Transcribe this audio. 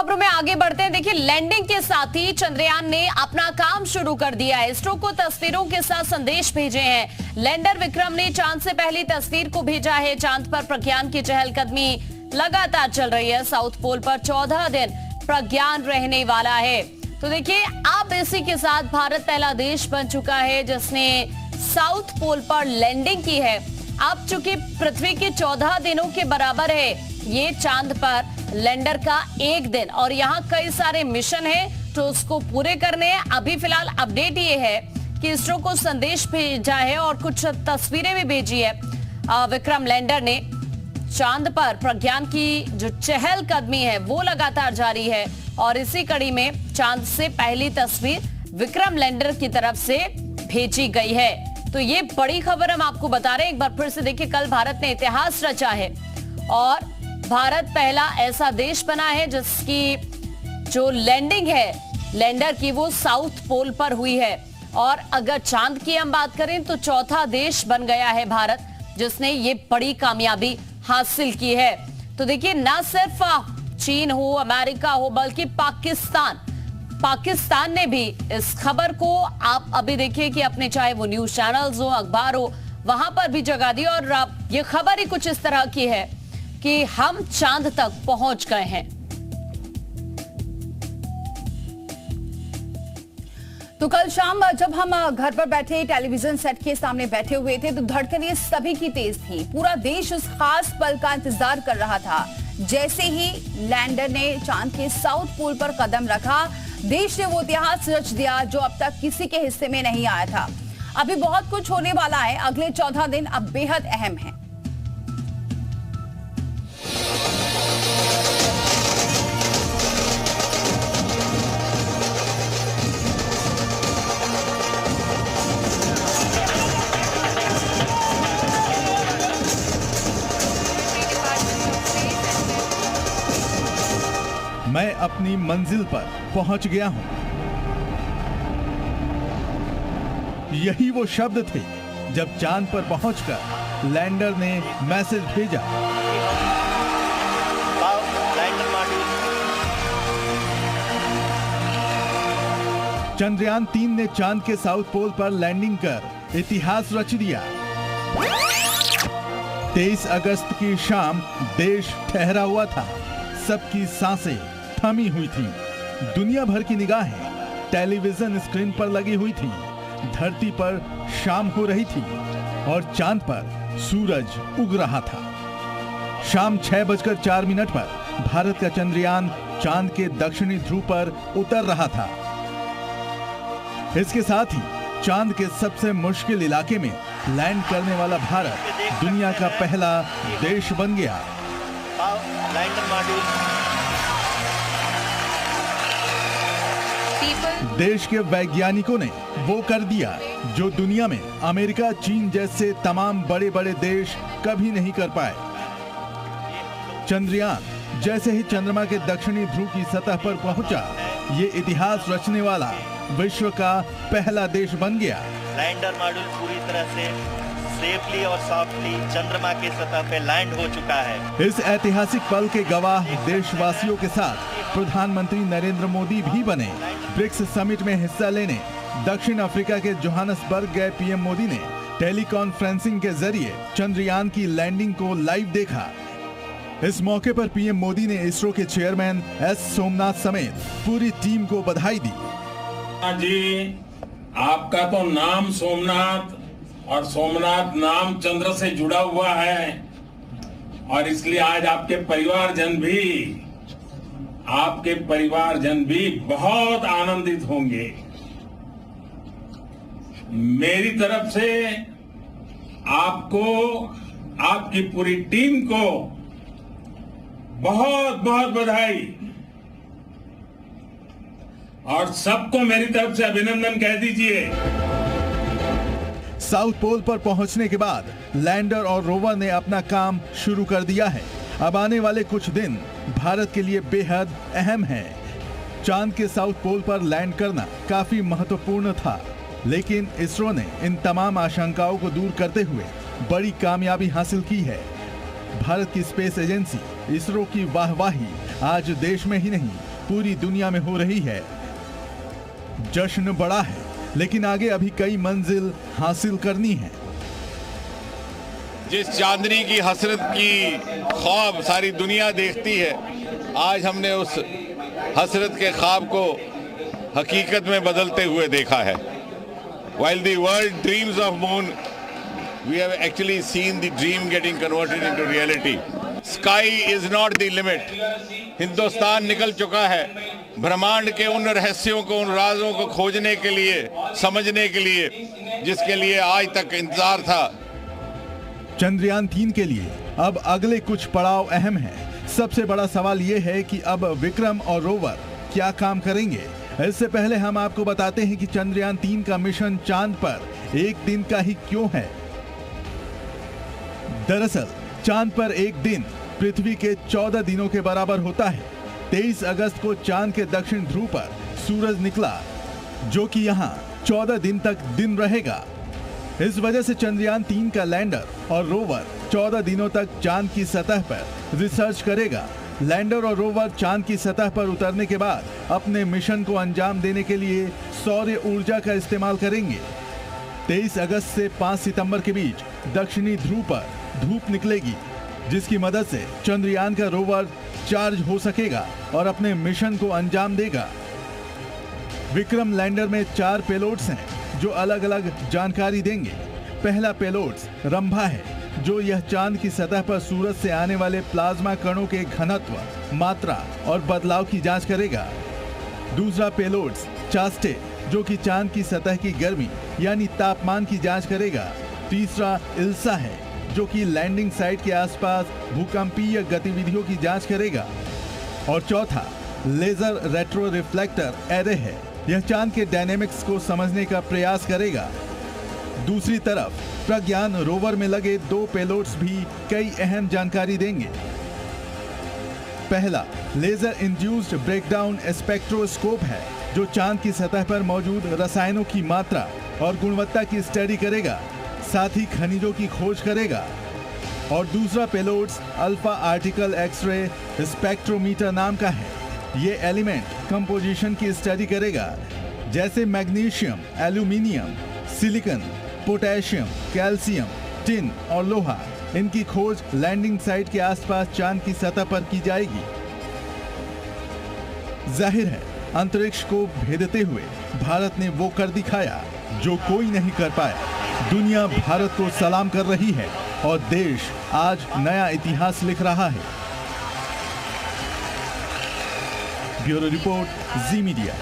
खबरों में आगे बढ़ते हैं। देखिए, लैंडिंग के साथ ही चंद्रयान ने अपना काम शुरू कर दिया है। इसरो को तस्वीरों के साथ संदेश भेजे हैं। लैंडर विक्रम ने चांद से पहली तस्वीर को भेजा है। चांद पर प्रज्ञान की चहलकदमी लगातार चल रही है। साउथ पोल पर 14 दिन प्रज्ञान रहने वाला है। तो देखिए, अब इसी के साथ भारत पहला देश बन चुका है जिसने साउथ पोल पर लैंडिंग की है। अब चूंकि पृथ्वी के 14 दिनों के बराबर है ये चांद पर लैंडर का एक दिन, और यहाँ कई सारे मिशन है तो उसको पूरे करने हैं। अभी फिलहाल अपडेट ये है कि इसरो को संदेश भेजा है और कुछ तस्वीरें भी भेजी है। विक्रम लैंडर ने चांद पर प्रज्ञान की जो चहलकदमी है वो लगातार जारी है, और इसी कड़ी में चांद से पहली तस्वीर विक्रम लैंडर की तरफ से भेजी गई है। तो ये बड़ी खबर हम आपको बता रहे हैं। एक बार फिर से देखिए, कल भारत ने इतिहास रचा है और भारत पहला ऐसा देश बना है जिसकी जो लैंडिंग है लैंडर की वो साउथ पोल पर हुई है। और अगर चांद की हम बात करें तो चौथा देश बन गया है भारत जिसने ये बड़ी कामयाबी हासिल की है। तो देखिए, ना सिर्फ चीन हो, अमेरिका हो, बल्कि पाकिस्तान ने भी इस खबर को, आप अभी देखिए कि अपने चाहे वो न्यूज चैनल्स हो, अखबार हो, वहां पर भी जगह दी। और ये खबर ही कुछ इस तरह की है कि हम चांद तक पहुंच गए हैं। तो कल शाम जब हम घर पर बैठे टेलीविजन सेट के सामने बैठे हुए थे तो धड़कनें सभी की तेज थी। पूरा देश उस खास पल का इंतजार कर रहा था। जैसे ही लैंडर ने चांद के साउथ पोल पर कदम रखा, देश ने वो इतिहास रच दिया जो अब तक किसी के हिस्से में नहीं आया था। अभी बहुत कुछ होने वाला है। अगले 14 दिन अब बेहद अहम है। मैं अपनी मंजिल पर पहुंच गया हूं। यही वो शब्द थे जब चांद पर पहुंचकर लैंडर ने मैसेज भेजा। चंद्रयान 3 ने चांद के साउथ पोल पर लैंडिंग कर इतिहास रच दिया। 23 अगस्त की शाम देश ठहरा हुआ था। सबकी सांसें थमी हुई थी। दुनिया भर की निगाहें टेलीविजन स्क्रीन पर लगी हुई थी। धरती पर शाम हो रही थी और चांद पर सूरज उग रहा था। शाम 6:04 पर भारत का चंद्रयान चांद के दक्षिणी ध्रुव पर उतर रहा था। इसके साथ ही चांद के सबसे मुश्किल इलाके में लैंड करने वाला भारत दुनिया का पहला देश बन गया। देश के वैज्ञानिकों ने वो कर दिया जो दुनिया में अमेरिका, चीन जैसे तमाम बड़े बड़े देश कभी नहीं कर पाए। चंद्रयान जैसे ही चंद्रमा के दक्षिणी ध्रुव की सतह पर पहुंचा, ये इतिहास रचने वाला विश्व का पहला देश बन गया। लैंडर मॉड्यूल पूरी तरह से सेफली और सॉफ्टली चंद्रमा के सतह पे लैंड हो चुका है। इस ऐतिहासिक पल के गवाह देशवासियों के साथ प्रधानमंत्री नरेंद्र मोदी भी बने। ब्रिक्स समिट में हिस्सा लेने दक्षिण अफ्रीका के जोहान्सबर्ग गए पीएम मोदी ने टेली कॉन्फ्रेंसिंग के जरिए चंद्रयान की लैंडिंग को लाइव देखा। इस मौके पर पीएम मोदी ने इसरो के चेयरमैन एस सोमनाथ समेत पूरी टीम को बधाई दी। जी, आपका तो नाम सोमनाथ और सोमनाथ नाम चंद्र से जुड़ा हुआ है, और इसलिए आज आपके परिवारजन भी बहुत आनंदित होंगे। मेरी तरफ से आपको, आपकी पूरी टीम को बहुत बहुत बधाई, और सबको मेरी तरफ से अभिनंदन कह दीजिए। साउथ पोल पर पहुंचने के बाद लैंडर और रोवर ने अपना काम शुरू कर दिया है। अब आने वाले कुछ दिन भारत के लिए बेहद अहम है। चांद के साउथ पोल पर लैंड करना काफी महत्वपूर्ण था, लेकिन इसरो ने इन तमाम आशंकाओं को दूर करते हुए बड़ी कामयाबी हासिल की है। भारत की स्पेस एजेंसी इसरो की वाहवाही आज देश में ही नहीं पूरी दुनिया में हो रही है। जश्न बड़ा है, लेकिन आगे अभी कई मंजिल हासिल करनी है। जिस चांदनी की हसरत की ख्वाब सारी दुनिया देखती है, आज हमने उस हसरत के ख्वाब को हकीकत में बदलते हुए देखा है। While the world dreams of moon, we have actually seen the dream getting converted into reality. Sky is not the limit. Hindustan निकल चुका है ब्रह्मांड के उन रहस्यों को, उन राजों को खोजने के लिए, समझने के लिए, जिसके लिए आज तक इंतजार था। चंद्रयान 3 के लिए अब अगले कुछ पड़ाव अहम हैं। सबसे बड़ा सवाल यह है कि अब विक्रम और रोवर क्या काम करेंगे। इससे पहले हम आपको बताते हैं कि चंद्रयान 3 का मिशन चांद पर एक दिन का ही क्यों है। दरअसल चांद पर एक दिन पृथ्वी के 14 दिनों के बराबर होता है। 23 अगस्त को चांद के दक्षिण ध्रुव पर सूरज निकला, जो कि यहाँ 14 दिन तक दिन रहेगा। इस वजह से चंद्रयान 3 का लैंडर और रोवर 14 दिनों तक चांद की सतह पर रिसर्च करेगा। लैंडर और रोवर चांद की सतह पर उतरने के बाद अपने मिशन को अंजाम देने के लिए सौर ऊर्जा का इस्तेमाल करेंगे। 23 अगस्त से 5 सितंबर के बीच दक्षिणी ध्रुव पर धूप निकलेगी, जिसकी मदद से चंद्रयान का रोवर चार्ज हो सकेगा और अपने मिशन को अंजाम देगा। विक्रम लैंडर में 4 पेलोड्स हैं जो अलग अलग जानकारी देंगे। पहला पेलोड्स रंभा है, जो यह चांद की सतह पर सूरज से आने वाले प्लाज्मा कणों के घनत्व, मात्रा और बदलाव की जांच करेगा। दूसरा पेलोड्स चास्टे, जो कि चांद की सतह की गर्मी यानी तापमान की जांच करेगा। तीसरा इल्सा है, जो कि लैंडिंग साइट के आसपास भूकंपीय गतिविधियों की जांच करेगा। और चौथा लेजर रेट्रो रिफ्लेक्टर एरे है, यह चांद के डायनेमिक्स को समझने का प्रयास करेगा। दूसरी तरफ प्रज्ञान रोवर में लगे 2 पेलोड्स भी कई अहम जानकारी देंगे। पहला लेजर इंड्यूस्ड ब्रेकडाउन स्पेक्ट्रोस्कोप है, जो चांद की सतह पर मौजूद रसायनों की मात्रा और गुणवत्ता की स्टडी करेगा, साथ ही खनिजों की खोज करेगा। और दूसरा payloads alpha particle X ray spectrometer नाम का है। ये एलिमेंट कंपोजिशन की स्टडी करेगा, जैसे magnesium, aluminium, silicon, potassium, calcium, tin और लोहा। इनकी खोज लैंडिंग साइट के आसपास चांद की सतह पर की जाएगी। जाहिर है, अंतरिक्ष को भेदते हुए भारत ने वो कर दिखाया जो कोई नहीं कर पाया। दुनिया भारत को सलाम कर रही है और देश आज नया इतिहास लिख रहा है। ब्यूरो रिपोर्ट, जी मीडिया।